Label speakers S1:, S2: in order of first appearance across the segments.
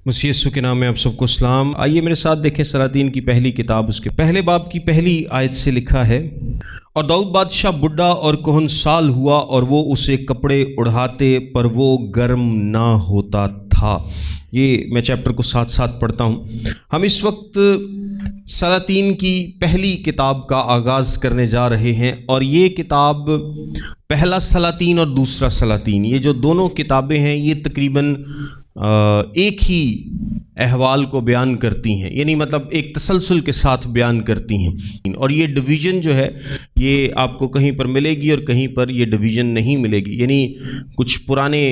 S1: مسیح یسوع کے نام میں آپ سب کو سلام۔ آئیے میرے ساتھ دیکھیں سلاطین کی پہلی کتاب، اس کے پہلے باب کی پہلی آیت سے لکھا ہے، اور داؤد بادشاہ بڈھا اور کہن سال ہوا اور وہ اسے کپڑے اڑھاتے پر وہ گرم نہ ہوتا تھا۔ یہ میں چیپٹر کو ساتھ ساتھ پڑھتا ہوں۔ ہم اس وقت سلاطین کی پہلی کتاب کا آغاز کرنے جا رہے ہیں، اور یہ کتاب پہلا سلاطین اور دوسرا سلاطین، یہ جو دونوں کتابیں ہیں یہ تقریباً ایک ہی احوال کو بیان کرتی ہیں، یعنی مطلب ایک تسلسل کے ساتھ بیان کرتی ہیں، اور یہ ڈویژن جو ہے یہ آپ کو کہیں پر ملے گی اور کہیں پر یہ ڈویژن نہیں ملے گی، یعنی کچھ پرانے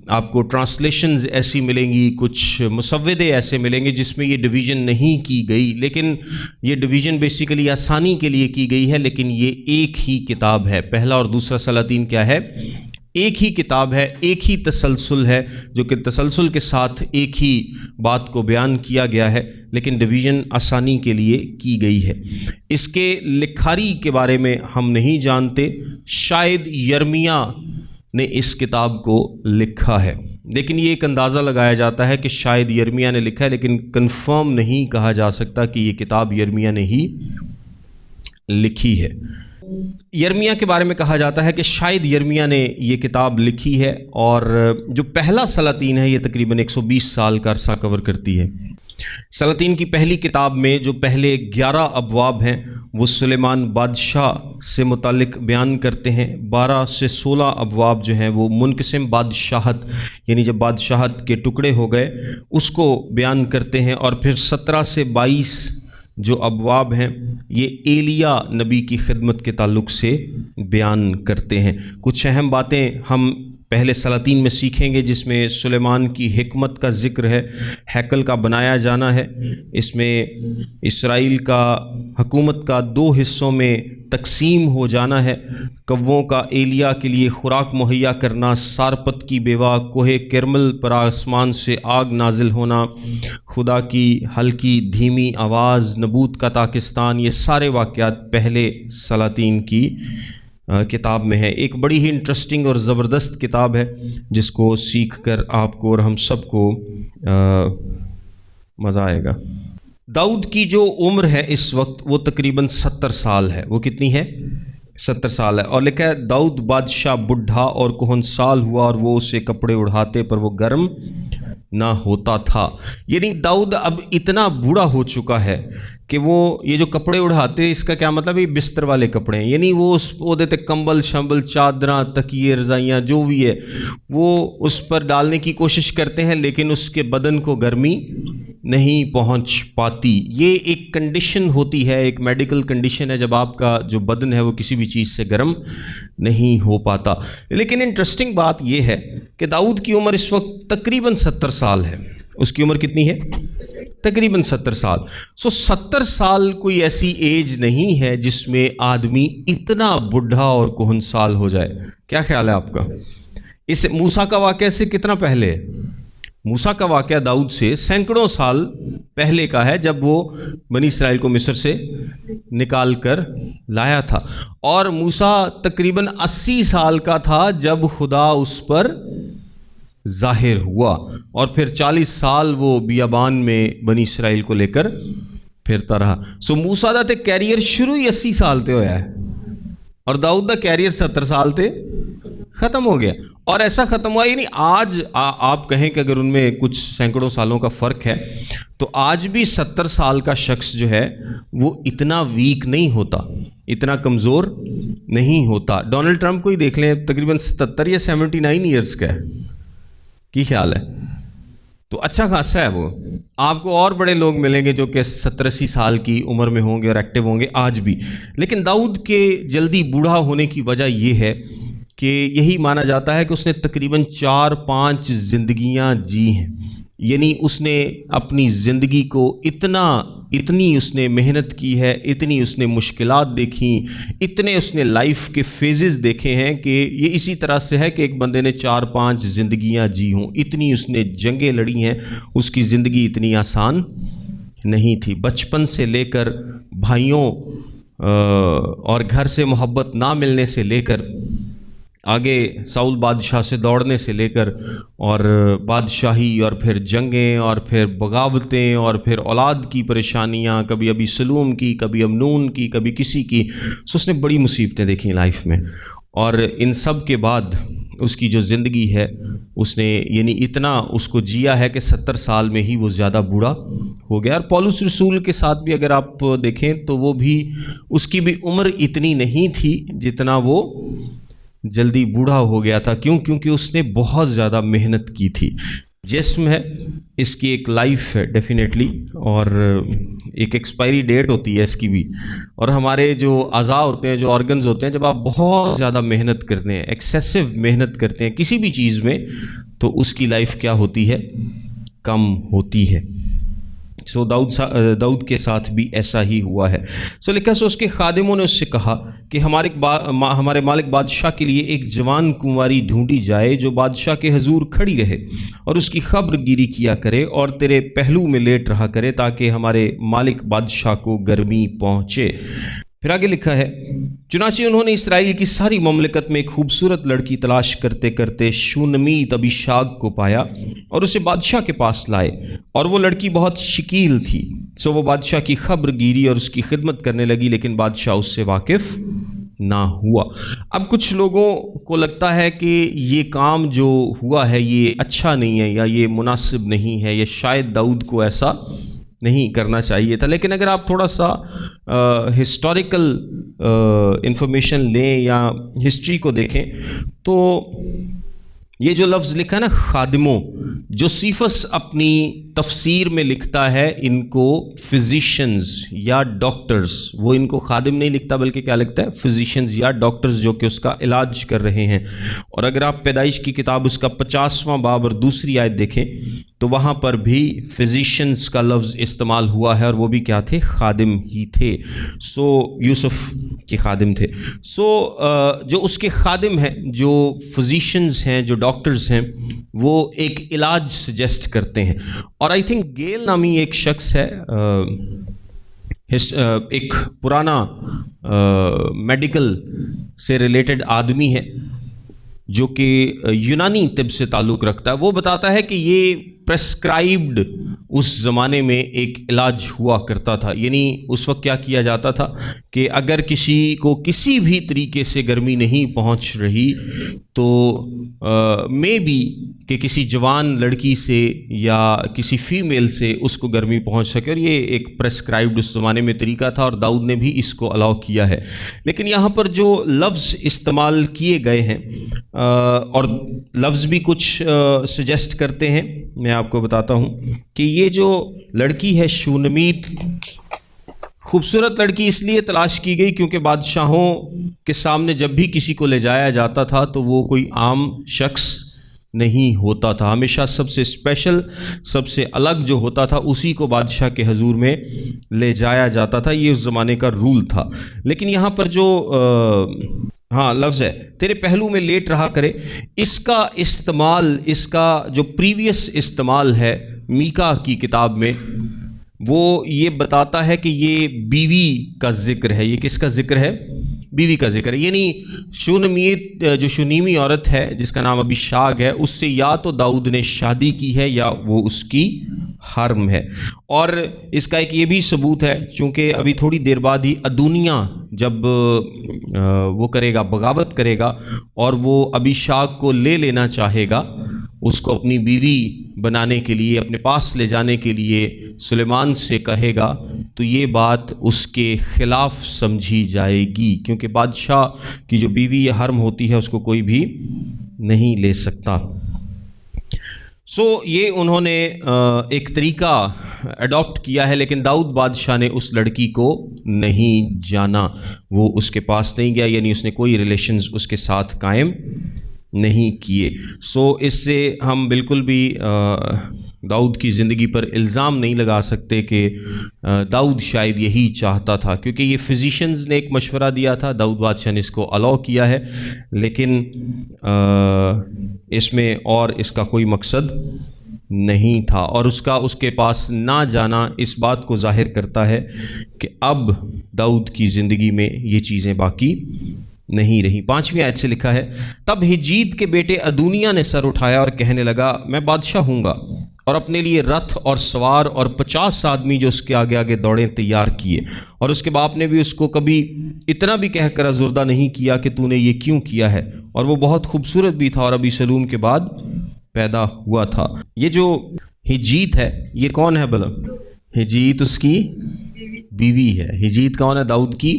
S1: آپ کو ٹرانسلیشنز ایسی ملیں گی، کچھ مسودے ایسے ملیں گے جس میں یہ ڈویژن نہیں کی گئی، لیکن یہ ڈویژن بیسیکلی آسانی کے لیے کی گئی ہے، لیکن یہ ایک ہی کتاب ہے۔ پہلا اور دوسرا سلاطین کیا ہے؟ ایک ہی کتاب ہے، ایک ہی تسلسل ہے، جو کہ تسلسل کے ساتھ ایک ہی بات کو بیان کیا گیا ہے، لیکن ڈویژن آسانی کے لیے کی گئی ہے۔ اس کے لکھاری کے بارے میں ہم نہیں جانتے، شاید یرمیہ نے اس کتاب کو لکھا ہے، لیکن یہ ایک اندازہ لگایا جاتا ہے کہ شاید یرمیہ نے لکھا ہے، لیکن کنفرم نہیں کہا جا سکتا کہ یہ کتاب یرمیہ نے ہی لکھی ہے۔ یرمیہ کے بارے میں کہا جاتا ہے کہ شاید یرمیہ نے یہ کتاب لکھی ہے، اور جو پہلا سلاطین ہے یہ تقریباً 120 سال کا عرصہ کور کرتی ہے۔ سلاطین کی پہلی کتاب میں جو پہلے 11 ابواب ہیں وہ سلیمان بادشاہ سے متعلق بیان کرتے ہیں، 12 سے 16 ابواب جو ہیں وہ منقسم بادشاہت، یعنی جب بادشاہت کے ٹکڑے ہو گئے اس کو بیان کرتے ہیں، اور پھر 17 سے 22 جو ابواب ہیں یہ ایلیا نبی کی خدمت کے تعلق سے بیان کرتے ہیں۔ کچھ اہم باتیں ہم پہلے سلاطین میں سیکھیں گے، جس میں سلیمان کی حکمت کا ذکر ہے، ہیکل کا بنایا جانا ہے، اس میں اسرائیل کا حکومت کا 2 حصوں میں تقسیم ہو جانا ہے، کووں کا ایلیا کے لیے خوراک مہیا کرنا، سارپت کی بیوہ، کوہ کرمل پر آسمان سے آگ نازل ہونا، خدا کی ہلکی دھیمی آواز، نبوت کا پاکستان، یہ سارے واقعات پہلے سلاطین کی کتاب میں ہے۔ ایک بڑی ہی انٹرسٹنگ اور زبردست کتاب ہے، جس کو سیکھ کر آپ کو اور ہم سب کو مزہ آئے گا۔ داؤد کی جو عمر ہے اس وقت وہ تقریباً 70 سال ہے۔ وہ کتنی ہے؟ 70 سال ہے، اور لکھا ہے داؤد بادشاہ بڈھا اور کہن سال ہوا اور وہ اسے کپڑے اڑھاتے پر وہ گرم نہ ہوتا تھا، یعنی داؤد اب اتنا بوڑھا ہو چکا ہے کہ وہ یہ جو کپڑے اڑھاتے، اس کا کیا مطلب ہے؟ بستر والے کپڑے ہیں، یعنی وہ دیتے کمبل شمبل چادراں تکیے رضائیاں جو بھی ہے وہ اس پر ڈالنے کی کوشش کرتے ہیں، لیکن اس کے بدن کو گرمی نہیں پہنچ پاتی۔ یہ ایک کنڈیشن ہوتی ہے، ایک میڈیکل کنڈیشن ہے، جب آپ کا جو بدن ہے وہ کسی بھی چیز سے گرم نہیں ہو پاتا۔ لیکن انٹرسٹنگ بات یہ ہے کہ داؤد کی عمر اس وقت تقریباً 70 سال ہے۔ اس کی عمر کتنی ہے؟ تقریباً 70 سال۔ 70 سال کوئی ایسی ایج نہیں ہے جس میں آدمی اتنا بڈھا اور کہن سال ہو جائے۔ کیا خیال ہے آپ کا؟ اس موسیٰ کا واقعہ سے کتنا پہلے ہے؟ موسیٰ کا واقعہ داؤد سے سینکڑوں سال پہلے کا ہے، جب وہ بنی اسرائیل کو مصر سے نکال کر لایا تھا، اور موسیٰ تقریباً 80 سال کا تھا جب خدا اس پر ظاہر ہوا، اور پھر 40 سال وہ بیابان میں بنی اسرائیل کو لے کر پھرتا رہا۔ موسیٰ دا تے کیریئر شروع ہی 80 سال تے ہویا ہے، اور داؤد دا کیریئر 70 سال تے ختم ہو گیا، اور ایسا ختم ہوا، یعنی آج آپ کہیں کہ اگر ان میں کچھ سینکڑوں سالوں کا فرق ہے تو آج بھی 70 سال کا شخص جو ہے وہ اتنا ویک نہیں ہوتا، اتنا کمزور نہیں ہوتا۔ ڈونلڈ ٹرمپ کو ہی دیکھ لیں، تقریباً 77 یا 79 ایئرس کا ہے، کی خیال ہے؟ تو اچھا خاصا ہے وہ۔ آپ کو اور بڑے لوگ ملیں گے جو کہ 70-80 سال کی عمر میں ہوں گے اور ایکٹیو ہوں گے آج بھی، لیکن داؤد کے جلدی بوڑھا ہونے کی وجہ یہ ہے کہ یہی مانا جاتا ہے کہ اس نے تقریباً 4-5 زندگیاں جی ہیں، یعنی اس نے اپنی زندگی کو اتنی اس نے محنت کی ہے، اتنی اس نے مشکلات دیکھیں، اتنے اس نے لائف کے فیزز دیکھے ہیں کہ یہ اسی طرح سے ہے کہ ایک بندے نے 4-5 زندگیاں جی ہوں، اتنی اس نے جنگیں لڑی ہیں، اس کی زندگی اتنی آسان نہیں تھی۔ بچپن سے لے کر بھائیوں اور گھر سے محبت نہ ملنے سے لے کر آگے ساؤل بادشاہ سے دوڑنے سے لے کر اور بادشاہی اور پھر جنگیں اور پھر بغاوتیں اور پھر اولاد کی پریشانیاں، کبھی ابھی سلوم کی، کبھی امنون کی، کبھی کسی کی. سو اس نے بڑی مصیبتیں دیکھیں لائف میں، اور ان سب کے بعد اس کی جو زندگی ہے اس نے یعنی اتنا اس کو جیا ہے کہ 70 سال میں ہی وہ زیادہ بوڑھا ہو گیا. اور پولس رسول کے ساتھ بھی اگر آپ دیکھیں تو وہ بھی اس کی بھی عمر اتنی نہیں تھی جتنا وہ جلدی بوڑھا ہو گیا تھا. کیوں؟ کیونکہ اس نے بہت زیادہ محنت کی تھی. جسم ہے، اس کی ایک لائف ہے ڈیفینیٹلی، اور ایک ایکسپائری ڈیٹ ہوتی ہے اس کی بھی. اور ہمارے جو اعضاء ہوتے ہیں، جو آرگنز ہوتے ہیں، جب آپ بہت زیادہ محنت کرتے ہیں، ایکسیسو محنت کرتے ہیں کسی بھی چیز میں، تو اس کی لائف کیا ہوتی ہے؟ کم ہوتی ہے. سو داؤد کے ساتھ بھی ایسا ہی ہوا ہے. سو لکھا، سو اس کے خادموں نے اس سے کہا کہ ہمارے مالک بادشاہ کے لیے ایک جوان کنواری ڈھونڈی جائے جو بادشاہ کے حضور کھڑی رہے اور اس کی خبر گیری کیا کرے اور تیرے پہلو میں لیٹ رہا کرے، تاکہ ہمارے مالک بادشاہ کو گرمی پہنچے. پھر آگے لکھا ہے، چنانچہ انہوں نے اسرائیل کی ساری مملکت میں ایک خوبصورت لڑکی تلاش کرتے کرتے شونمیت ابیشاگ کو پایا اور اسے بادشاہ کے پاس لائے، اور وہ لڑکی بہت شکیل تھی. سو وہ بادشاہ کی خبر گیری اور اس کی خدمت کرنے لگی، لیکن بادشاہ اس سے واقف نہ ہوا. اب کچھ لوگوں کو لگتا ہے کہ یہ کام جو ہوا ہے یہ اچھا نہیں ہے، یا یہ مناسب نہیں ہے، یا شاید داؤد کو ایسا نہیں کرنا چاہیے تھا. لیکن اگر آپ تھوڑا سا ہسٹوریکل انفارمیشن لیں یا ہسٹری کو دیکھیں تو یہ جو لفظ لکھا ہے نا خادموں، جو سیفس اپنی تفسیر میں لکھتا ہے ان کو فزیشنز یا ڈاکٹرز، وہ ان کو خادم نہیں لکھتا بلکہ کیا لکھتا ہے؟ فزیشنز یا ڈاکٹرز، جو کہ اس کا علاج کر رہے ہیں. اور اگر آپ پیدائش کی کتاب اس کا 50واں باب اور دوسری آیت دیکھیں تو وہاں پر بھی فزیشنز کا لفظ استعمال ہوا ہے، اور وہ بھی کیا تھے؟ خادم ہی تھے. سو یوسف کے خادم تھے. سو جو اس کے خادم ہیں، جو فزیشنز ہیں، جو ڈاکٹرز ہیں، وہ ایک علاج سجیسٹ کرتے ہیں. اور آئی تھنک گیل نامی ایک شخص ہے، ایک پرانا میڈیکل سے ریلیٹڈ آدمی ہے جو کہ یونانی طب سے تعلق رکھتا ہے. وہ بتاتا ہے کہ یہ پریسکرائبڈ اس زمانے میں ایک علاج ہوا کرتا تھا. یعنی اس وقت کیا کیا جاتا تھا کہ اگر کسی کو کسی بھی طریقے سے گرمی نہیں پہنچ رہی تو مے بی کہ کسی جوان لڑکی سے یا کسی فیمیل سے اس کو گرمی پہنچ سکے. اور یہ ایک پریسکرائبڈ اس زمانے میں طریقہ تھا، اور داؤد نے بھی اس کو الاؤ کیا ہے. لیکن یہاں پر جو لفظ استعمال کیے گئے ہیں اور لفظ بھی کچھ سجیسٹ کرتے ہیں، میں آپ کو بتاتا ہوں کہ یہ جو لڑکی ہے شونمیت، خوبصورت لڑکی اس لیے تلاش کی گئی کیونکہ بادشاہوں کے سامنے جب بھی کسی کو لے جایا جاتا تھا تو وہ کوئی عام شخص نہیں ہوتا تھا. ہمیشہ سب سے اسپیشل، سب سے الگ جو ہوتا تھا اسی کو بادشاہ کے حضور میں لے جایا جاتا تھا. یہ اس زمانے کا رول تھا. لیکن یہاں پر جو لفظ ہے تیرے پہلو میں لیٹ رہا کرے، اس کا استعمال، اس کا جو پریویس استعمال ہے میکا کی کتاب میں، وہ یہ بتاتا ہے کہ یہ بیوی کا ذکر ہے. یہ کس کا ذکر ہے؟ بیوی کا ذکر ہے. یعنی شونمیت جو شونیمی عورت ہے جس کا نام ابیشاگ ہے، اس سے یا تو داؤد نے شادی کی ہے یا وہ اس کی حرم ہے. اور اس کا ایک یہ بھی ثبوت ہے، چونکہ ابھی تھوڑی دیر بعد ہی ادونیا جب وہ کرے گا، بغاوت کرے گا، اور وہ ابیشاگ کو لے لینا چاہے گا، اس کو اپنی بیوی بنانے کے لیے، اپنے پاس لے جانے کے لیے سلیمان سے کہے گا، تو یہ بات اس کے خلاف سمجھی جائے گی، کیونکہ بادشاہ کی جو بیوی یا حرم ہوتی ہے اس کو کوئی بھی نہیں لے سکتا. سو یہ انہوں نے ایک طریقہ اڈاپٹ کیا ہے. لیکن داؤد بادشاہ نے اس لڑکی کو نہیں جانا، وہ اس کے پاس نہیں گیا، یعنی اس نے کوئی ریلیشنز اس کے ساتھ قائم نہیں کیے. سو اس سے ہم بالکل بھی داؤد کی زندگی پر الزام نہیں لگا سکتے کہ داؤد شاید یہی چاہتا تھا، کیونکہ یہ فزیشنز نے ایک مشورہ دیا تھا، داؤد بادشاہ نے اس کو الاؤ کیا ہے، لیکن اس میں اور اس کا کوئی مقصد نہیں تھا. اور اس کے پاس نہ جانا اس بات کو ظاہر کرتا ہے کہ اب داؤد کی زندگی میں یہ چیزیں باقی نہیں رہی۔ 5ویں آیت سے لکھا ہے، تب ہجید کے بیٹے ادونیہ نے سر اٹھایا اور کہنے لگا میں بادشاہ ہوں گا، اور اپنے لیے رتھ اور سوار اور 50 آدمی جو اس کے آگے آگے دوڑیں تیار کیے۔ اور اس کے باپ نے بھی اس کو کبھی اتنا بھی کہہ کر ازردہ نہیں کیا کہ تو نے یہ کیوں کیا ہے، اور وہ بہت خوبصورت بھی تھا اور ابی سلوم کے بعد پیدا ہوا تھا۔ یہ جو ہجیت ہے یہ کون ہے بھلا؟ ہجیت اس کی بیوی ہے۔ ہجیت کون ہے؟ داؤد کی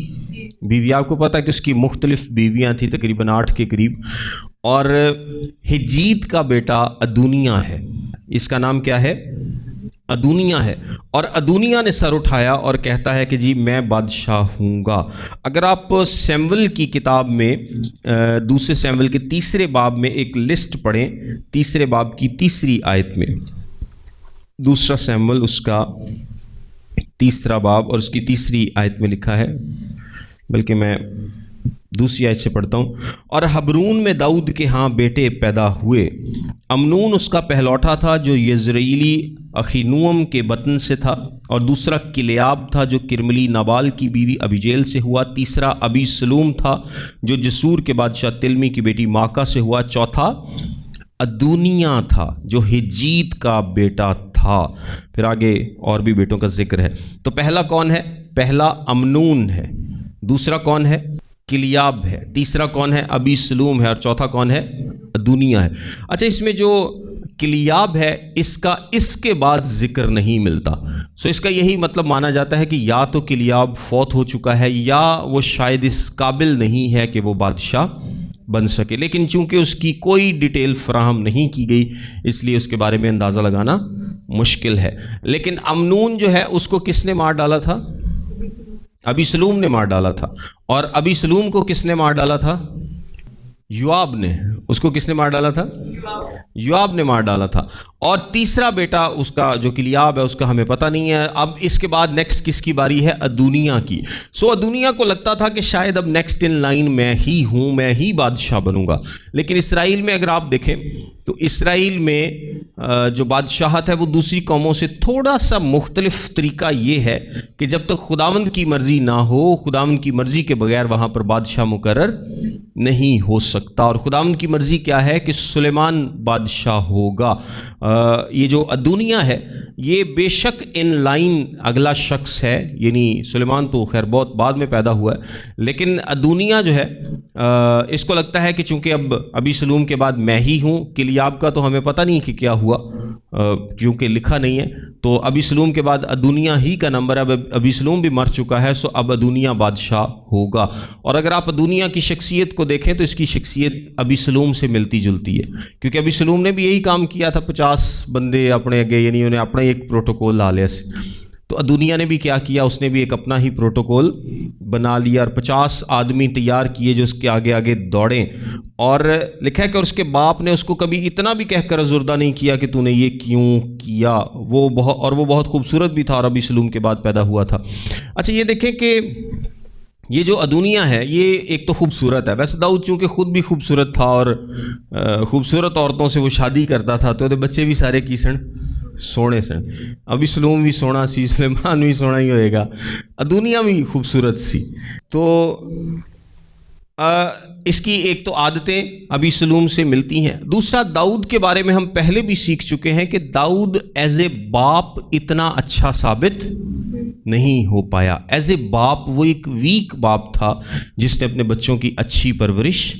S1: بیوی۔ آپ کو پتہ ہے کہ اس کی مختلف بیویاں تھیں، تقریباً 8 کے قریب، اور ہجیت کا بیٹا ادونیہ ہے۔ اس کا نام کیا ہے؟ ادونیہ ہے۔ اور ادونیہ نے سر اٹھایا اور کہتا ہے کہ جی میں بادشاہ ہوں گا۔ اگر آپ سیمول کی کتاب میں دوسرے سیمول کے 3 باب میں ایک لسٹ پڑھیں، 3 باب کی 3 آیت میں، دوسرا سیمول اس کا 3 باب اور اس کی 3 آیت میں لکھا ہے، بلکہ میں دوسری آیت سے پڑھتا ہوں۔ اور حبرون میں داؤد کے ہاں بیٹے پیدا ہوئے، امنون اس کا پہلوٹا تھا جو یزرعیلی اخینوم کے بطن سے تھا، اور دوسرا کلیاب تھا جو کرملی نابال کی بیوی ابیجیل سے ہوا، تیسرا ابی سلوم تھا جو جسور کے بادشاہ تلمی کی بیٹی ماکا سے ہوا، چوتھا ادونیہ تھا جو ہجیت کا بیٹا تھا۔ پھر آگے اور بھی بیٹوں کا ذکر ہے۔ تو پہلا کون ہے؟ پہلا امنون ہے، دوسرا کون ہے؟ کلیاب ہے، تیسرا کون ہے؟ ابی سلوم ہے، اور چوتھا کون ہے؟ ادونیہ ہے۔ اچھا، اس میں جو کلیاب ہے اس کا اس کے بعد ذکر نہیں ملتا، سو اس کا یہی مطلب مانا جاتا ہے کہ یا تو کلیاب فوت ہو چکا ہے یا وہ شاید اس قابل نہیں ہے کہ وہ بادشاہ بن سکے، لیکن چونکہ اس کی کوئی ڈیٹیل فراہم نہیں کی گئی اس لیے اس کے بارے میں اندازہ لگانا مشکل ہے۔ لیکن امنون جو ہے اس کو کس نے مار ڈالا تھا؟ ابی سلوم نے مار ڈالا تھا۔ اور ابی سلوم کو کس نے مار ڈالا تھا؟ یوآب نے۔ اس کو کس نے مار ڈالا تھا؟ یوآب نے مار ڈالا تھا۔ اور تیسرا بیٹا اس کا جو کلیاب ہے اس کا ہمیں پتہ نہیں ہے۔ اب اس کے بعد نیکسٹ کس کی باری ہے؟ ادونیہ کی۔ سو ادونیہ کو لگتا تھا کہ شاید اب نیکسٹ ان لائن میں ہی ہوں، میں ہی بادشاہ بنوں گا۔ لیکن اسرائیل میں اگر آپ دیکھیں تو اسرائیل میں جو بادشاہت ہے وہ دوسری قوموں سے تھوڑا سا مختلف طریقہ یہ ہے کہ جب تک خداوند کی مرضی نہ ہو، خداوند کی مرضی کے بغیر وہاں پر بادشاہ مقرر نہیں ہو سکتا۔ اور خداوند کی مرضی کیا ہے کہ سلیمان بادشاہ ہوگا۔ یہ جو ادونیہ ہے یہ بے شک ان لائن اگلا شخص ہے، یعنی سلیمان تو خیر بہت بعد میں پیدا ہوا ہے، لیکن ادونیہ جو ہے اس کو لگتا ہے کہ چونکہ اب ابی سلوم کے بعد میں ہی ہوں، کلیاب کا تو ہمیں پتہ نہیں کہ کیا ہوا کیونکہ لکھا نہیں ہے، تو ابی سلوم کے بعد ادونیہ ہی کا نمبر ہے۔ اب ابی سلوم بھی مر چکا ہے، سو اب ادونیہ بادشاہ ہوگا۔ اور اگر آپ ادونیہ کی شخصیت کو دیکھیں تو اس کی شخصیت ابی سلوم سے ملتی جلتی ہے، کیونکہ ابی سلوم نے بھی یہی کام کیا تھا، 50 بندے اپنے اگے، یعنی انہیں اپنا ایک پروٹوکول لا لیا سے۔ تو ادونیہ نے بھی کیا کیا؟ اس نے بھی ایک اپنا ہی پروٹوکول بنا لیا اور 50 آدمی تیار کیے جو اس کے آگے آگے دوڑیں۔ اور لکھا ہے کہ اس کے باپ نے اس کو کبھی اتنا بھی کہہ کر ازردہ نہیں کیا کہ تو نے یہ کیوں کیا۔ وہ بہت خوبصورت بھی تھا اور ابی سلوم کے بعد پیدا ہوا تھا۔ اچھا، یہ دیکھیں کہ یہ جو ادونیہ ہے یہ ایک تو خوبصورت ہے، ویسے داؤد چونکہ خود بھی خوبصورت تھا اور خوبصورت عورتوں سے وہ شادی کرتا تھا تو بچے بھی سارے کی سن سونے سن، ابی سلوم بھی سونا سی، سلیمان بھی سونا ہی ہوئے گا، ادونیہ بھی خوبصورت سی۔ تو اس کی ایک تو عادتیں ابی سلوم سے ملتی ہیں، دوسرا داؤد کے بارے میں ہم پہلے بھی سیکھ چکے ہیں کہ داؤد ایز اے باپ اتنا اچھا ثابت نہیں ہو پایا۔ ایز اے باپ وہ ایک ویک باپ تھا جس نے اپنے بچوں کی اچھی پرورش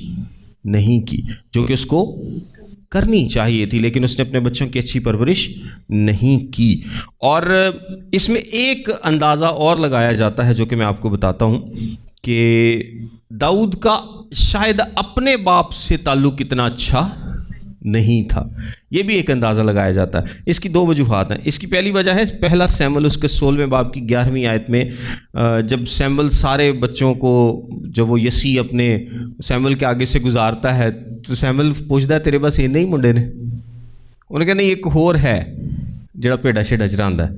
S1: نہیں کی، جو کہ اس کو کرنی چاہیے تھی، لیکن اس نے اپنے بچوں کی اچھی پرورش نہیں کی۔ اور اس میں ایک اندازہ اور لگایا جاتا ہے جو کہ میں آپ کو بتاتا ہوں کہ داؤد کا شاید اپنے باپ سے تعلق اتنا اچھا نہیں تھا، یہ بھی ایک اندازہ لگایا جاتا ہے۔ اس کی 2 وجوہات ہیں۔ اس کی پہلی وجہ ہے پہلا سیمول اس کے 16ویں باب کی 11ویں آیت میں جب سیمول سارے بچوں کو جب وہ یسی اپنے سیمول کے آگے سے گزارتا ہے تو سیمول پوچھتا ہے تیرے بس یہ نہیں منڈے نے؟ انہوں نے کہا نہیں ایک اور ہے جڑا پیڑا شیڑا چراندا ہے۔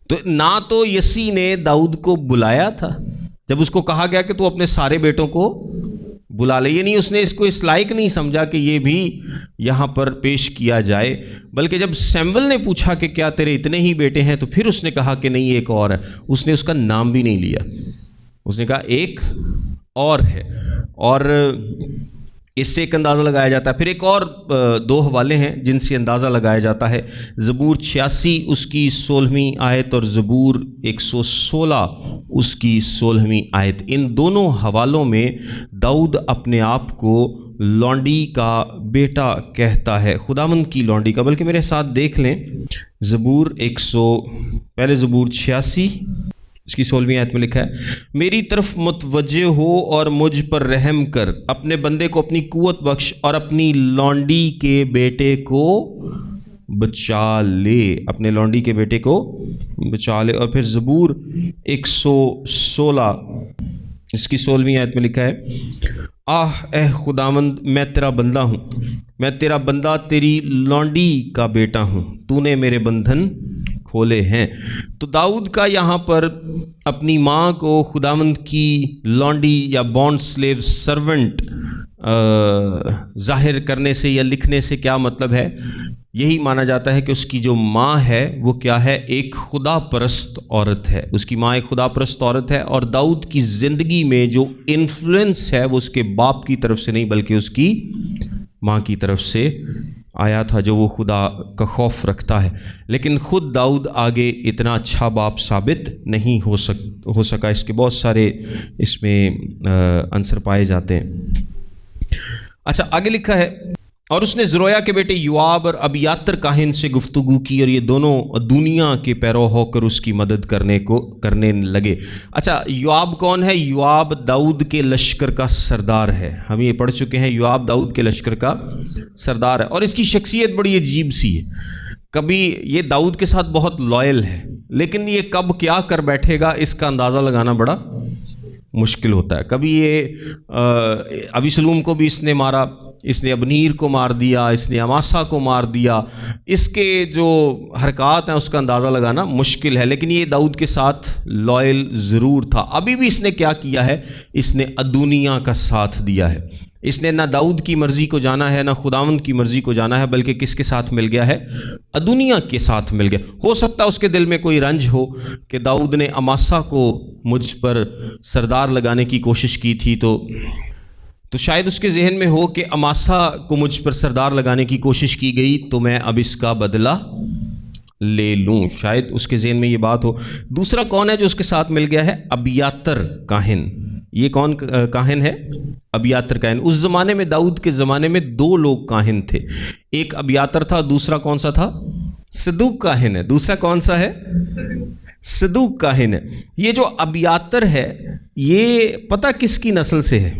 S1: تو نہ تو یسی نے داؤد کو بلایا تھا جب اس کو کہا گیا کہ تو اپنے سارے بیٹوں کو بلا لے، یعنی اس نے اس کو اس لائق نہیں سمجھا کہ یہ بھی یہاں پر پیش کیا جائے، بلکہ جب سیمول نے پوچھا کہ کیا تیرے اتنے ہی بیٹے ہیں تو پھر اس نے کہا کہ نہیں ایک اور ہے، اس نے اس کا نام بھی نہیں لیا، اس نے کہا ایک اور ہے۔ اور اس سے ایک اندازہ لگایا جاتا ہے. پھر ایک اور دو حوالے ہیں جن سے اندازہ لگایا جاتا ہے. زبور 86 اس کی 16ویں آیت اور زبور 116 اس کی 16ویں آیت. ان دونوں حوالوں میں داؤد اپنے آپ کو لونڈی کا بیٹا کہتا ہے، خداوند کی لونڈی کا. بلکہ میرے ساتھ دیکھ لیں زبور 86 اس کی 16ویں آیت میں لکھا ہے، میری طرف متوجہ ہو اور مجھ پر رحم کر، اپنے بندے کو اپنی قوت بخش اور اپنی لونڈی کے بیٹے کو بچا لے. اپنے لونڈی کے بیٹے کو بچا لے. اور پھر زبور 116 اس کی 16ویں آیت میں لکھا ہے، آہ اے خداوند میں تیرا بندہ ہوں، میں تیرا بندہ تیری لونڈی کا بیٹا ہوں، تو نے میرے بندھن کھولے ہیں. تو داؤد کا یہاں پر اپنی ماں کو خداوند کی لونڈی یا بانڈ سلیو سرونٹ ظاہر کرنے سے یا لکھنے سے کیا مطلب ہے؟ یہی مانا جاتا ہے کہ اس کی جو ماں ہے وہ کیا ہے؟ ایک خدا پرست عورت ہے. اس کی ماں ایک خدا پرست عورت ہے، اور داؤد کی زندگی میں جو انفلوئنس ہے وہ اس کے باپ کی طرف سے نہیں بلکہ اس کی ماں کی طرف سے آیا تھا، جو وہ خدا کا خوف رکھتا ہے. لیکن خود داؤد آگے اتنا اچھا باپ ثابت نہیں ہو سکا. اس کے بہت سارے اس میں عنصر پائے جاتے ہیں. اچھا آگے لکھا ہے، اور اس نے زرویا کے بیٹے یوآب اور ابیاتر کاہن سے گفتگو کی، اور یہ دونوں دنیا کے پیرو ہو کر اس کی مدد کرنے لگے. اچھا یوآب کون ہے؟ یوآب داؤد کے لشکر کا سردار ہے. ہم یہ پڑھ چکے ہیں، یوآب داؤد کے لشکر کا سردار ہے. اور اس کی شخصیت بڑی عجیب سی ہے. کبھی یہ داؤد کے ساتھ بہت لائل ہے، لیکن یہ کب کیا کر بیٹھے گا اس کا اندازہ لگانا بڑا مشکل ہوتا ہے. کبھی یہ ابیسلوم کو بھی اس نے مارا، اس نے ابنیر کو مار دیا، اس نے اماسا کو مار دیا. اس کے جو حرکات ہیں اس کا اندازہ لگانا مشکل ہے، لیکن یہ داؤد کے ساتھ لائل ضرور تھا. ابھی بھی اس نے کیا کیا ہے؟ اس نے ادونیا کا ساتھ دیا ہے. اس نے نہ داؤد کی مرضی کو جانا ہے نہ خداوند کی مرضی کو جانا ہے، بلکہ کس کے ساتھ مل گیا ہے؟ ادونیا کے ساتھ مل گیا. ہو سکتا ہے اس کے دل میں کوئی رنج ہو کہ داؤد نے اماسا کو مجھ پر سردار لگانے کی کوشش کی تھی، تو شاید اس کے ذہن میں ہو کہ اماسا کو مجھ پر سردار لگانے کی کوشش کی گئی تو میں اب اس کا بدلہ لے لوں. شاید اس کے ذہن میں یہ بات ہو. دوسرا کون ہے جو اس کے ساتھ مل گیا ہے؟ ابیاتر کاہن. یہ کون کاہن ہے؟ ابیاتر کاہن. اس زمانے میں، داؤد کے زمانے میں، دو لوگ کاہن تھے. ایک ابیاتر تھا، دوسرا کون سا تھا؟ صدوق کاہن ہے. دوسرا کون سا ہے؟ صدوق کاہن ہے. یہ جو ابیاتر ہے یہ پتہ کس کی نسل سے ہے؟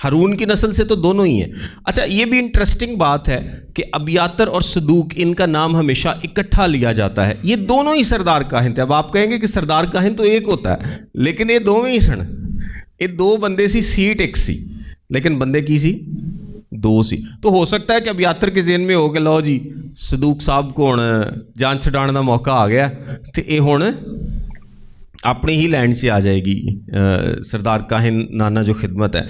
S1: ہارون کی نسل سے تو دونوں ہی ہیں. اچھا یہ بھی انٹرسٹنگ بات ہے کہ ابیاتر اور صدوق ان کا نام ہمیشہ اکٹھا لیا جاتا ہے. یہ دونوں ہی سردار کاہن تھے. اب آپ کہیں گے کہ سردار کاہن تو ایک ہوتا ہے، لیکن یہ دونوں ہی سن، یہ دو بندے سی سیٹ ایک سی، لیکن بندے کی سی دو سی. تو ہو سکتا ہے کہ ابیاتر کے ذہن میں ہو کہ لو جی صدوق صاحب کو ہن جان چھڈان دا موقع آ گیا تو یہ ہن اپنی ہی لینڈ سے آ جائے گی سردار کاہن نانا جو خدمت ہے.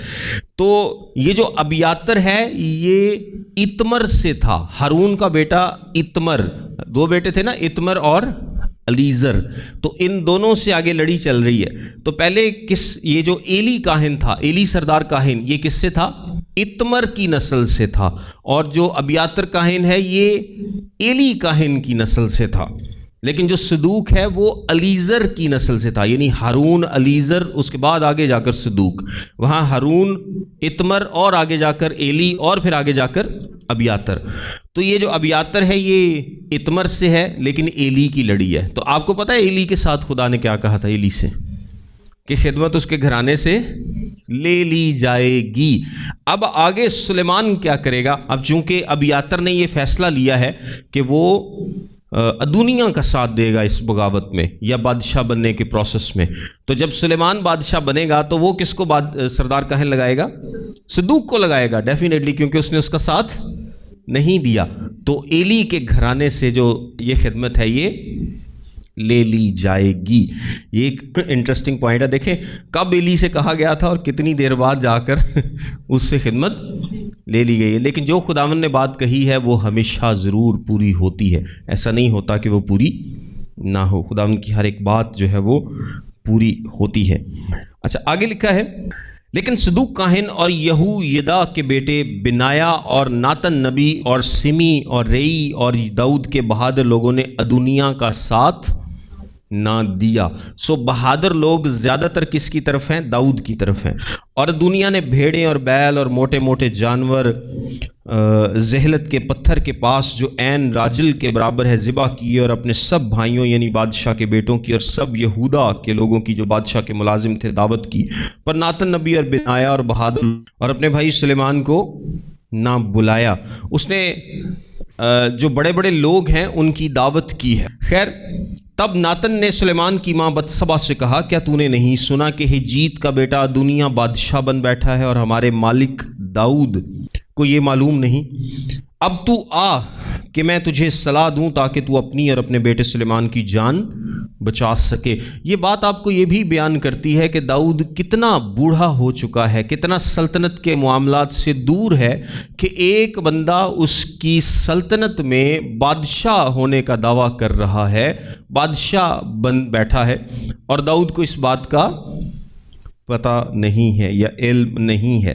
S1: تو یہ جو ابیاتر ہے یہ اتمر سے تھا. ہارون کا بیٹا اتمر، دو بیٹے تھے نا، اتمر اور علیزر. تو ان دونوں سے آگے لڑی چل رہی ہے. تو پہلے یہ جو ایلی کاہن تھا، ایلی سردار کاہن، یہ کس سے تھا؟ اتمر کی نسل سے تھا. اور جو ابیاتر کاہن ہے یہ ایلی کاہن کی نسل سے تھا. لیکن جو صدوق ہے وہ علیزر کی نسل سے تھا. یعنی ہارون، علیزر، اس کے بعد آگے جا کر صدوق. وہاں ہارون، اتمر، اور آگے جا کر ایلی، اور پھر آگے جا کر ابیاتر. تو یہ جو ابیاتر ہے یہ اتمر سے ہے لیکن ایلی کی لڑی ہے. تو آپ کو پتہ ہے ایلی کے ساتھ خدا نے کیا کہا تھا ایلی سے؟ کہ خدمت اس کے گھرانے سے لے لی جائے گی. اب آگے سلیمان کیا کرے گا؟ اب چونکہ ابیاتر نے یہ فیصلہ لیا ہے کہ وہ ادونیا کا ساتھ دے گا اس بغاوت میں یا بادشاہ بننے کے پروسیس میں، تو جب سلیمان بادشاہ بنے گا تو وہ کس کو سردار کاہن لگائے گا؟ صدوق کو لگائے گا ڈیفینیٹلی، کیونکہ اس نے اس کا ساتھ نہیں دیا. تو ایلی کے گھرانے سے جو یہ خدمت ہے یہ لے لی جائے گی. یہ ایک انٹرسٹنگ پوائنٹ ہے. دیکھیں کب ایلی سے کہا گیا تھا اور کتنی دیر بعد جا کر اس سے خدمت لے لی گئی ہے. لیکن جو خداوند نے بات کہی ہے وہ ہمیشہ ضرور پوری ہوتی ہے. ایسا نہیں ہوتا کہ وہ پوری نہ ہو. خداوند کی ہر ایک بات جو ہے وہ پوری ہوتی ہے. اچھا آگے لکھا ہے، لیکن صدوق کاہن اور یہویدا کے بیٹے بنایا اور ناتن نبی اور سمی اور ریئی اور داؤد کے بہادر لوگوں نے ادونیہ کا ساتھ نہ دیا۔ سو بہادر لوگ زیادہ تر کس کی طرف ہیں؟ داؤد کی طرف ہیں۔ اور دنیا نے بھیڑیں اور بیل اور موٹے موٹے جانور زہلت کے پتھر کے پاس جو عین راجل کے برابر ہے ذبح کیے، اور اپنے سب بھائیوں یعنی بادشاہ کے بیٹوں کی اور سب یہودا کے لوگوں کی جو بادشاہ کے ملازم تھے دعوت کی، پر ناتن نبی اور بنایا اور بہادر اور اپنے بھائی سلیمان کو نہ بلایا۔ اس نے جو بڑے بڑے لوگ ہیں ان کی دعوت کی ہے۔ خیر، تب ناتن نے سلیمان کی ماں بتسبا سے کہا، کیا تو نے نہیں سنا کہ ہجیت کا بیٹا دنیا بادشاہ بن بیٹھا ہے، اور ہمارے مالک داؤد کو یہ معلوم نہیں؟ اب تو آ کہ میں تجھے صلاح دوں تاکہ تو اپنی اور اپنے بیٹے سلیمان کی جان بچا سکے۔ یہ بات آپ کو یہ بھی بیان کرتی ہے کہ داؤد کتنا بوڑھا ہو چکا ہے، کتنا سلطنت کے معاملات سے دور ہے کہ ایک بندہ اس کی سلطنت میں بادشاہ ہونے کا دعویٰ کر رہا ہے، بادشاہ بن بیٹھا ہے، اور داؤد کو اس بات کا پتہ نہیں ہے یا علم نہیں ہے۔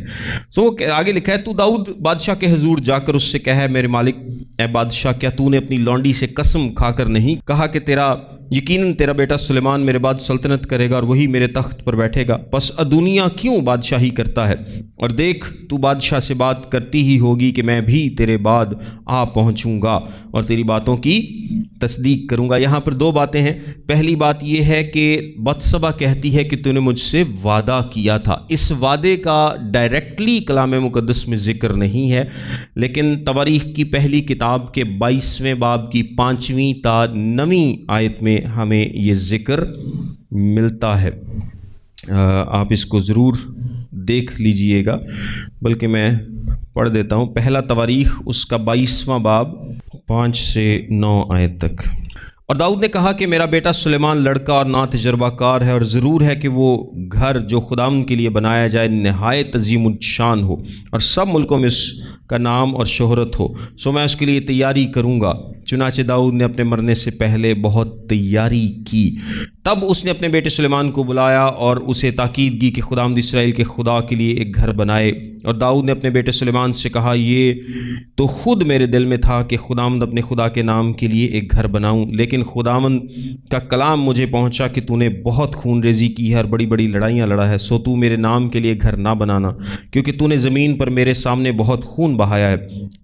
S1: سو آگے لکھا ہے، تو داؤد بادشاہ کے حضور جا کر اس سے کہے، میرے مالک اے بادشاہ، کیا تو نے اپنی لونڈی سے قسم کھا کر نہیں کہا کہ یقیناً تیرا بیٹا سلیمان میرے بعد سلطنت کرے گا اور وہی میرے تخت پر بیٹھے گا؟ پس ادونیہ کیوں بادشاہی کرتا ہے؟ اور دیکھ، تو بادشاہ سے بات کرتی ہی ہوگی کہ میں بھی تیرے بعد آ پہنچوں گا اور تیری باتوں کی تصدیق کروں گا۔ یہاں پر دو باتیں ہیں۔ پہلی بات یہ ہے کہ بتسبا کہتی ہے کہ تو نے مجھ سے وعدہ کیا تھا۔ اس وعدے کا ڈائریکٹلی کلام مقدس میں ذکر نہیں ہے، لیکن تواریخ کی پہلی کتاب کے 22ویں باب کی 5ویں تا 9ویں آیت میں ہمیں یہ ذکر ملتا ہے۔ آپ اس کو ضرور دیکھ لیجئے گا، بلکہ میں پڑھ دیتا ہوں۔ پہلا تواریخ اس کا 22واں باب 5 سے 9 آیت تک۔ اور داؤد نے کہا کہ میرا بیٹا سلیمان لڑکا اور نا تجربہ کار ہے، اور ضرور ہے کہ وہ گھر جو خداوند کے لیے بنایا جائے نہایت عظیم الشان ہو، اور سب ملکوں میں اس کا نام اور شہرت ہو، سو میں اس کے لیے تیاری کروں گا۔ چنانچہ داؤد نے اپنے مرنے سے پہلے بہت تیاری کی۔ تب اس نے اپنے بیٹے سلیمان کو بلایا اور اسے تاکید کی کہ خداوند اسرائیل کے خدا کے لیے ایک گھر بنائے۔ اور داؤد نے اپنے بیٹے سلیمان سے کہا، یہ تو خود میرے دل میں تھا کہ خداوند اپنے خدا کے نام کے لیے ایک گھر بناؤں، لیکن خداوند کا کلام مجھے پہنچا کہ تو نے بہت خون ریزی کی ہے اور بڑی بڑی لڑائیاں لڑا ہے، سو تو میرے نام کے لیے گھر نہ بنانا، کیونکہ تو نے زمین پر میرے سامنے بہت خون بہایا ہے۔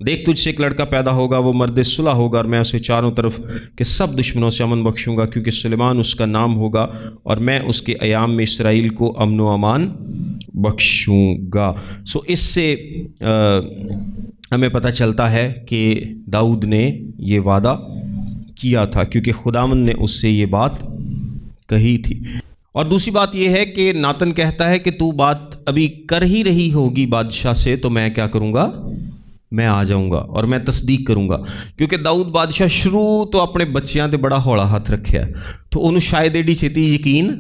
S1: دیکھ، تجھ سے ایک لڑکا پیدا ہوگا، وہ مرد صلح ہوگا، اور میں اسے چاروں طرف کے سب دشمنوں سے امن بخشوں گا، کیونکہ سلیمان اس کا نام ہوگا، اور میں اس کے ایام میں اسرائیل کو امن و امان بخشوں گا۔ سو اس سے ہمیں پتہ چلتا ہے کہ داؤد نے یہ وعدہ کیا تھا، کیونکہ خداوند نے اس سے یہ بات کہی تھی۔ اور دوسری بات یہ ہے کہ ناتن کہتا ہے کہ تو بات ابھی کر ہی رہی ہوگی بادشاہ سے، تو میں کیا کروں گا؟ میں آ جاؤں گا اور میں تصدیق کروں گا، کیونکہ داؤد بادشاہ شروع تو اپنے بچیاں تے بڑا ہولا ہاتھ رکھیا ہے، تو انہوں شاید ایڈی چھتی یقین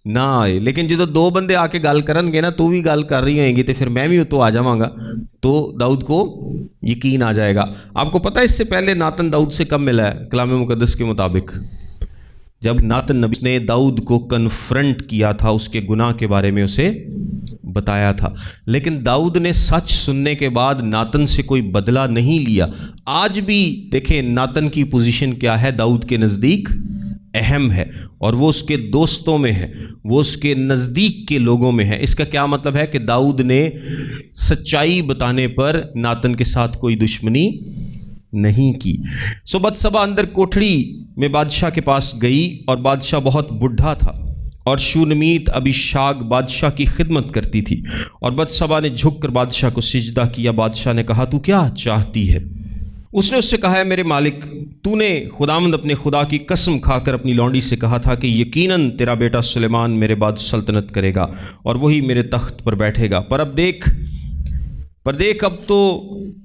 S1: نہ آئے، لیکن جدو دو بندے آ کے گل کرن گے نا، تو بھی گل کر رہی ہوئیں گی، تو پھر میں بھی تو آ جاؤں گا، تو داؤد کو یقین آ جائے گا۔ آپ کو پتہ ہے اس سے پہلے ناتن داؤد سے کب ملا ہے؟ کلام مقدس کے مطابق جب ناتن نبی نے داؤد کو کنفرنٹ کیا تھا، اس کے گناہ کے بارے میں اسے بتایا تھا، لیکن داؤد نے سچ سننے کے بعد ناتن سے کوئی بدلہ نہیں لیا۔ آج بھی دیکھیں ناتن کی پوزیشن کیا ہے داؤد کے نزدیک؟ اہم ہے، اور وہ اس کے دوستوں میں ہے، وہ اس کے نزدیک کے لوگوں میں ہے۔ اس کا کیا مطلب ہے کہ داؤد نے سچائی بتانے پر ناتن کے ساتھ کوئی دشمنی نہیں کی۔ سو بتسبا اندر کوٹھڑی میں بادشاہ کے پاس گئی، اور بادشاہ بہت بڈھا تھا، اور شونمیت ابیشاگ بادشاہ کی خدمت کرتی تھی، اور بتسبا نے جھک کر بادشاہ کو سجدہ کیا۔ بادشاہ نے کہا، تو کیا چاہتی ہے؟ اس نے اس سے کہا، ہے میرے مالک، تو نے خداوند اپنے خدا کی قسم کھا کر اپنی لونڈی سے کہا تھا کہ یقیناً تیرا بیٹا سلیمان میرے بعد سلطنت کرے گا اور وہی میرے تخت پر بیٹھے گا، پر دیکھ اب تو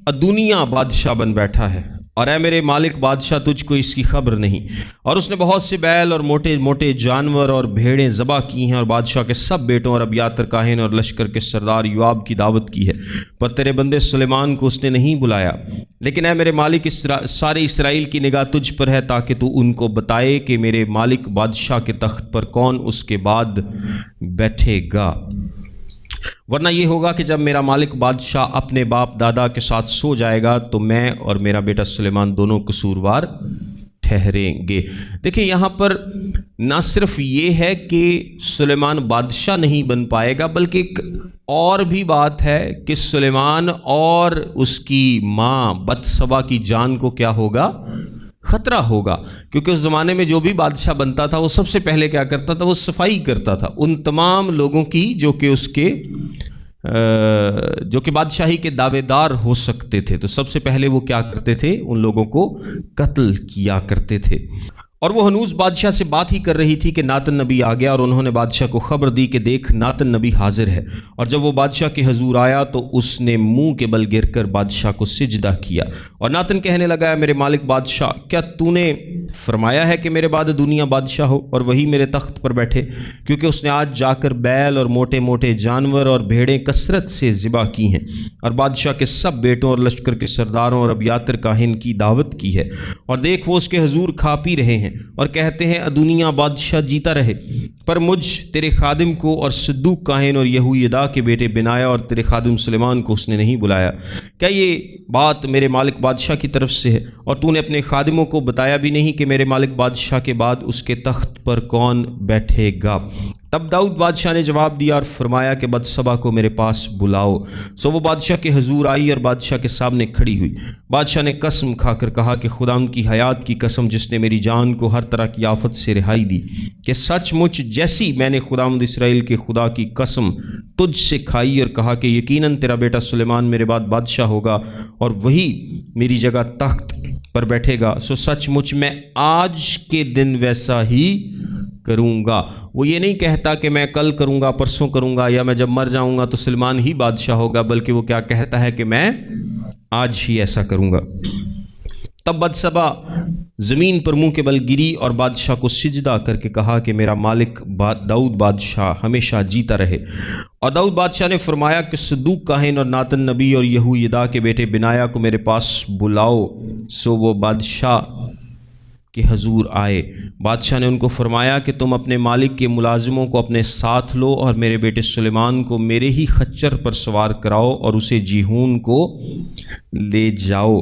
S1: ادونیہ بادشاہ بن بیٹھا ہے، اور اے میرے مالک بادشاہ، تجھ کو اس کی خبر نہیں۔ اور اس نے بہت سے بیل اور موٹے موٹے جانور اور بھیڑیں ذبح کی ہیں، اور بادشاہ کے سب بیٹوں اور ابیاتر کاہن اور لشکر کے سردار یوآب کی دعوت کی ہے، پر تیرے بندے سلیمان کو اس نے نہیں بلایا۔ لیکن اے میرے مالک، سارے اسرائیل کی نگاہ تجھ پر ہے، تاکہ تو ان کو بتائے کہ میرے مالک بادشاہ کے تخت پر کون اس کے بعد بیٹھے گا۔ ورنہ یہ ہوگا کہ جب میرا مالک بادشاہ اپنے باپ دادا کے ساتھ سو جائے گا تو میں اور میرا بیٹا سلیمان دونوں قصوروار ٹھہریں گے۔ دیکھیں یہاں پر نہ صرف یہ ہے کہ سلیمان بادشاہ نہیں بن پائے گا، بلکہ ایک اور بھی بات ہے کہ سلیمان اور اس کی ماں بتسبا کی جان کو کیا ہوگا؟ خطرہ ہوگا، کیونکہ اس زمانے میں جو بھی بادشاہ بنتا تھا وہ سب سے پہلے کیا کرتا تھا؟ وہ صفائی کرتا تھا ان تمام لوگوں کی جو کہ بادشاہی کے دعوے دار ہو سکتے تھے۔ تو سب سے پہلے وہ کیا کرتے تھے؟ ان لوگوں کو قتل کیا کرتے تھے۔ اور وہ ہنوز بادشاہ سے بات ہی کر رہی تھی کہ ناتن نبی آ گیا، اور انہوں نے بادشاہ کو خبر دی کہ دیکھ ناتن نبی حاضر ہے۔ اور جب وہ بادشاہ کے حضور آیا تو اس نے منہ کے بل گر کر بادشاہ کو سجدہ کیا، اور ناتن کہنے لگا میرے مالک بادشاہ، کیا تو نے فرمایا ہے کہ میرے بعد دنیا بادشاہ ہو اور وہی میرے تخت پر بیٹھے؟ کیونکہ اس نے آج جا کر بیل اور موٹے موٹے جانور اور بھیڑیں کثرت سے ذبح کی ہیں، اور بادشاہ کے سب بیٹوں اور لشکر کے سرداروں اور ابیاتر کاہن کی دعوت کی ہے، اور دیکھ وہ اس کے حضور کھا پی رہے ہیں اور کہتے ہیں ادونیا بادشاہ جیتا رہے۔ پر مجھ تیرے خادم کو اور صدوق کاہن اور یہویدا کے بیٹے بنایا اور تیرے خادم سلیمان کو اس نے نہیں بلایا؟ کیا یہ بات میرے مالک بادشاہ کی طرف سے ہے؟ اور تو نے اپنے خادموں کو بتایا بھی نہیں کہ میرے مالک بادشاہ کے بعد اس کے تخت پر کون بیٹھے گا؟ تب داؤد بادشاہ نے جواب دیا اور فرمایا کہ بتسبا کو میرے پاس بلاؤ۔ سو وہ بادشاہ کے حضور آئی اور بادشاہ کے سامنے کھڑی ہوئی۔ بادشاہ نے قسم کھا کر کہا کہ خدا ان کی حیات کی قسم جس نے میری جان کو ہر طرح کی آفت سے رہائی دی، کہ سچ مچ جیسی میں نے خداوند اسرائیل کے خدا کی قسم تجھ سے کھائی اور کہا کہ یقیناً تیرا بیٹا سلیمان میرے بعد بادشاہ ہوگا اور وہی میری جگہ تخت پر بیٹھے گا، سو سچ مچ میں آج کے دن ویسا ہی کروں گا۔ وہ یہ نہیں کہتا کہ میں کل کروں گا، پرسوں کروں گا، یا میں جب مر جاؤں گا تو سلیمان ہی بادشاہ ہوگا، بلکہ وہ کیا کہتا ہے کہ میں آج ہی ایسا کروں گا۔ تب بتسبا زمین پر منہ کے بل گری اور بادشاہ کو سجدہ کر کے کہا کہ میرا مالک داؤد بادشاہ ہمیشہ جیتا رہے۔ اور داؤد بادشاہ نے فرمایا کہ صدوق کاہن اور ناتن نبی اور یہویدا کے بیٹے بنایا کو میرے پاس بلاؤ۔ سو وہ بادشاہ کے حضور آئے۔ بادشاہ نے ان کو فرمایا کہ تم اپنے مالک کے ملازموں کو اپنے ساتھ لو اور میرے بیٹے سلیمان کو میرے ہی خچر پر سوار کراؤ اور اسے جیہون کو لے جاؤ،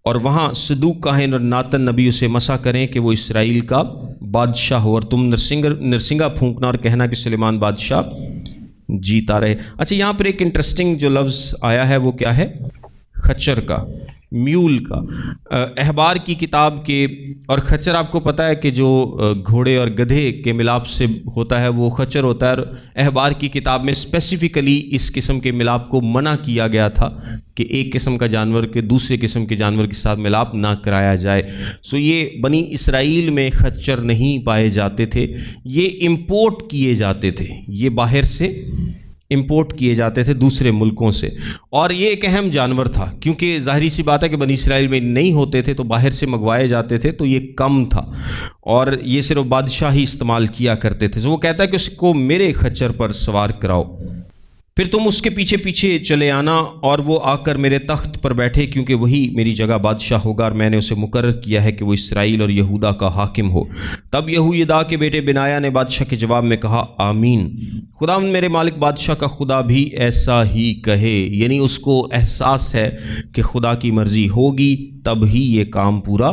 S1: اور وہاں صدوق کاہن اور ناتن نبی اسے مسا کریں کہ وہ اسرائیل کا بادشاہ ہو، اور تم نرسنگا پھونکنا اور کہنا کہ سلیمان بادشاہ جیتا رہے۔ اچھا، یہاں پر ایک انٹرسٹنگ جو لفظ آیا ہے وہ کیا ہے؟ خچر کا، میول کا۔ احبار کی کتاب کے، اور خچر آپ کو پتہ ہے کہ جو گھوڑے اور گدھے کے ملاپ سے ہوتا ہے وہ خچر ہوتا ہے، اور احبار کی کتاب میں اسپیسیفکلی اس قسم کے ملاپ کو منع کیا گیا تھا کہ ایک قسم کا جانور کے دوسرے قسم کے جانور کے ساتھ ملاپ نہ کرایا جائے۔ سو یہ بنی اسرائیل میں خچر نہیں پائے جاتے تھے، یہ امپورٹ کیے جاتے تھے، یہ باہر سے امپورٹ کیے جاتے تھے دوسرے ملکوں سے، اور یہ ایک اہم جانور تھا کیونکہ ظاہری سی بات ہے کہ بنی اسرائیل میں نہیں ہوتے تھے تو باہر سے منگوائے جاتے تھے، تو یہ کم تھا اور یہ صرف بادشاہ ہی استعمال کیا کرتے تھے۔ تو وہ کہتا ہے کہ اس کو میرے خچر پر سوار کراؤ، پھر تم اس کے پیچھے پیچھے چلے آنا اور وہ آ کر میرے تخت پر بیٹھے، کیونکہ وہی میری جگہ بادشاہ ہوگا اور میں نے اسے مقرر کیا ہے کہ وہ اسرائیل اور یہودا کا حاکم ہو۔ تب یہویدا کے بیٹے بنایا نے بادشاہ کے جواب میں کہا آمین۔ خداوند میرے مالک بادشاہ کا خدا بھی ایسا ہی کہے، یعنی اس کو احساس ہے کہ خدا کی مرضی ہوگی تب ہی یہ کام پورا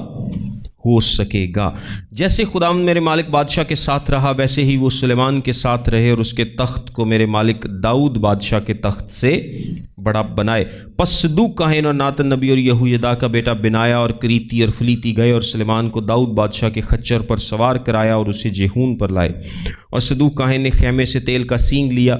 S1: ہو سکے گا۔ جیسے خداوند میرے مالک بادشاہ کے ساتھ رہا ویسے ہی وہ سلیمان کے ساتھ رہے اور اس کے تخت کو میرے مالک داؤد بادشاہ کے تخت سے بڑا بنائے۔ پس صدوق کاہن اور ناتن نبی اور یہویدا کا بیٹا بنایا اور کریتی اور فلیتی گئے اور سلیمان کو داؤد بادشاہ کے خچر پر سوار کرایا اور اسے جیہون پر لائے۔ اور صدوق کاہن نے خیمے سے تیل کا سینگ لیا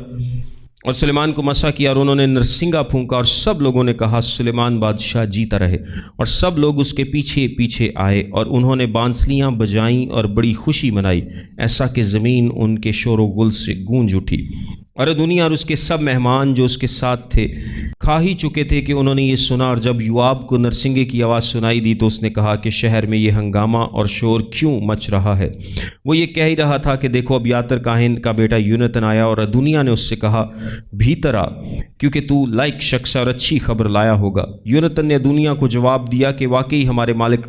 S1: اور سلیمان کو مسا کیا اور انہوں نے نرسنگا پھونکا، اور سب لوگوں نے کہا سلیمان بادشاہ جیتا رہے، اور سب لوگ اس کے پیچھے پیچھے آئے اور انہوں نے بانسلیاں بجائیں اور بڑی خوشی منائی، ایسا کہ زمین ان کے شور و غل سے گونج اٹھی۔ اور دنیا اور اس کے سب مہمان جو اس کے ساتھ تھے کھا ہی چکے تھے کہ انہوں نے یہ سنا، اور جب یوآب کو نرسنگے کی آواز سنائی دی تو اس نے کہا کہ شہر میں یہ ہنگامہ اور شور کیوں مچ رہا ہے؟ وہ یہ کہہ ہی رہا تھا کہ دیکھو ابیاتر کاہن کا بیٹا یونتن آیا، اور دنیا نے اس سے کہا بھیتر آ، کیونکہ تو لائق شخص اور اچھی خبر لایا ہوگا۔ یونتن نے دنیا کو جواب دیا کہ واقعی ہمارے مالک